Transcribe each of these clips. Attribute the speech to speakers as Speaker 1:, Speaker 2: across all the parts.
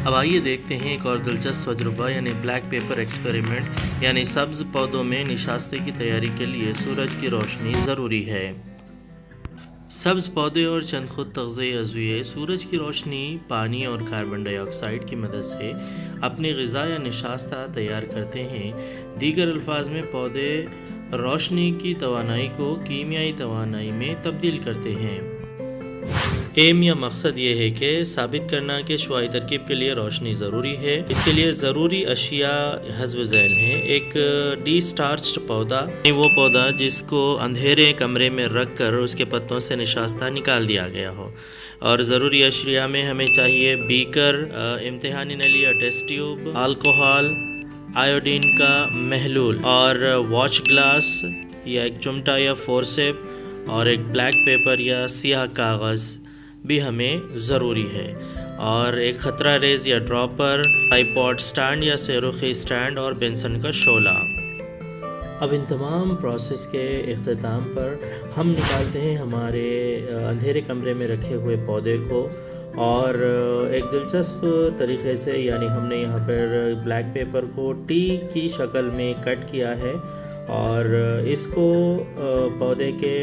Speaker 1: اب آئیے دیکھتے ہیں ایک اور دلچسپ تجربہ یعنی بلیک پیپر ایکسپیریمنٹ، یعنی سبز پودوں میں نشاستے کی تیاری کے لیے سورج کی روشنی ضروری ہے۔ سبز پودے اور چند خود تغذیہ اعضویے سورج کی روشنی، پانی اور کاربن ڈائی آکسائڈ کی مدد سے اپنی غذا یا نشاستہ تیار کرتے ہیں۔ دیگر الفاظ میں پودے روشنی کی توانائی کو کیمیائی توانائی میں تبدیل کرتے ہیں۔ ایم یا مقصد یہ ہے کہ ثابت کرنا کہ شعاعی ترکیب کے لیے روشنی ضروری ہے۔ اس کے لیے ضروری اشیاء حسب ذیل ہیں۔ ایک ڈی سٹارچڈ پودا، وہ پودا جس کو اندھیرے کمرے میں رکھ کر اس کے پتوں سے نشاستہ نکال دیا گیا ہو، اور ضروری اشیاء میں ہمیں چاہیے بیکر، امتحانی نلی یا ٹیسٹ ٹیوب، الکوہول، آیوڈین کا محلول، اور واچ گلاس یا ایک چمٹا یا فورسیپ، اور ایک بلیک پیپر یا سیاہ کاغذ بھی ہمیں ضروری ہے، اور ایک خطرہ ریز یا ڈراپر، ٹرائی پوڈ سٹینڈ یا سیروخی سٹینڈ، اور بینسن کا شعلہ۔ اب ان تمام پروسیس کے اختتام پر ہم نکالتے ہیں ہمارے اندھیرے کمرے میں رکھے ہوئے پودے کو، اور ایک دلچسپ طریقے سے یعنی ہم نے یہاں پر بلیک پیپر کو ٹی کی شکل میں کٹ کیا ہے، اور اس کو پودے کے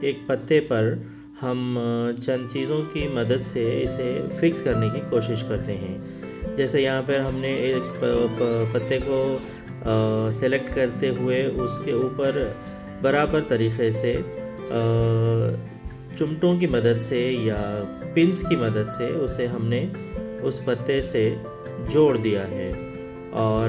Speaker 1: ایک پتے پر ہم چند چیزوں کی مدد سے اسے فکس کرنے کی کوشش کرتے ہیں۔ جیسے یہاں پر ہم نے ایک پتے کو سلیکٹ کرتے ہوئے اس کے اوپر برابر طریقے سے چمٹوں کی مدد سے یا پنس کی مدد سے اسے ہم نے اس پتے سے جوڑ دیا ہے، اور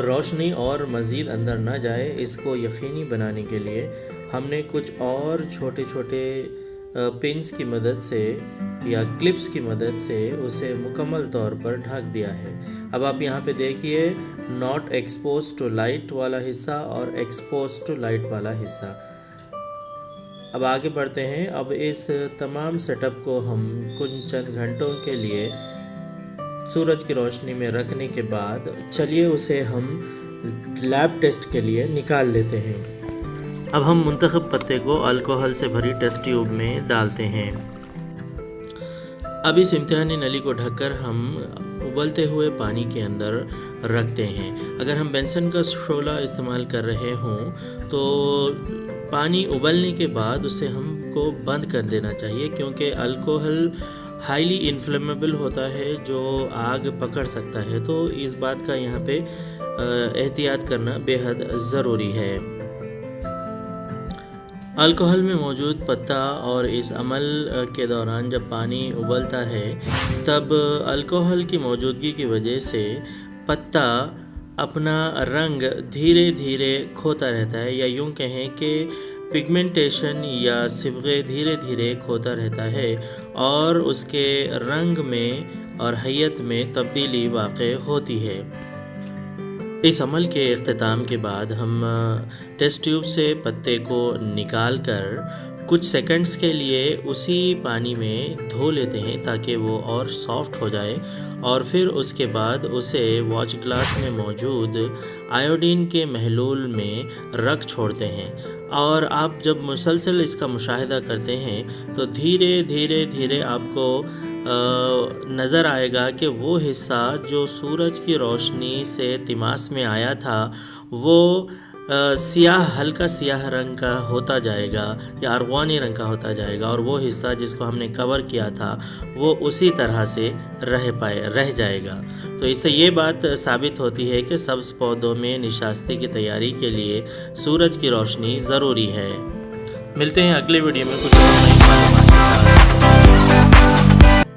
Speaker 1: روشنی اور مزید اندر نہ جائے اس کو یقینی بنانے کے لیے ہم نے کچھ اور چھوٹے چھوٹے پنس کی مدد سے یا کلپس کی مدد سے اسے مکمل طور پر ڈھک دیا ہے۔ اب آپ یہاں پہ دیکھیے ناٹ ایکسپوز ٹو لائٹ والا حصہ اور ایکسپوز ٹو لائٹ والا حصہ۔ اب آگے بڑھتے ہیں۔ اب اس تمام سیٹ اپ کو ہم کچھ چند گھنٹوں کے لیے سورج کی روشنی میں رکھنے کے بعد چلیے اسے ہم لیب ٹیسٹ کے لیے نکال لیتے ہیں۔ اب ہم منتخب پتے کو الکوہل سے بھری ٹیسٹ ٹیوب میں ڈالتے ہیں۔ اب اس امتحانی نلی کو ڈھک کر ہم ابلتے ہوئے پانی کے اندر رکھتے ہیں۔ اگر ہم بینسن کا شعلہ استعمال کر رہے ہوں تو پانی ابلنے کے بعد اسے ہم کو بند کر دینا چاہیے، کیونکہ الکوہل ہائیلی انفلیمیبل ہوتا ہے جو آگ پکڑ سکتا ہے، تو اس بات کا یہاں پہ احتیاط کرنا بے حد ضروری ہے۔ الکوہل میں موجود پتا اور اس عمل کے دوران جب پانی ابلتا ہے تب الکوہل کی موجودگی کی وجہ سے پتا اپنا رنگ دھیرے دھیرے کھوتا رہتا ہے، یا یوں کہیں کہ پگمنٹیشن یا صبغے دھیرے دھیرے کھوتا رہتا ہے، اور اس کے رنگ میں اور حیت میں تبدیلی واقع ہوتی ہے۔ اس عمل کے اختتام کے بعد ہم ٹیسٹ ٹیوب سے پتے کو نکال کر کچھ سیکنڈز کے لیے اسی پانی میں دھو لیتے ہیں تاکہ وہ اور سافٹ ہو جائے، اور پھر اس کے بعد اسے واچ گلاس میں موجود آیوڈین کے محلول میں رکھ چھوڑتے ہیں، اور آپ جب مسلسل اس کا مشاہدہ کرتے ہیں تو دھیرے دھیرے دھیرے آپ کو نظر آئے گا کہ وہ حصہ جو سورج کی روشنی سے تماس میں آیا تھا وہ سیاہ، ہلکا سیاہ رنگ کا ہوتا جائے گا یا ارغوانی رنگ کا ہوتا جائے گا، اور وہ حصہ جس کو ہم نے کور کیا تھا وہ اسی طرح سے رہ جائے گا۔ تو اس سے یہ بات ثابت ہوتی ہے کہ سبز پودوں میں نشاستے کی تیاری کے لیے سورج کی روشنی ضروری ہے۔ ملتے ہیں اگلے ویڈیو میں کچھ اور نئی معلومات کے ساتھ۔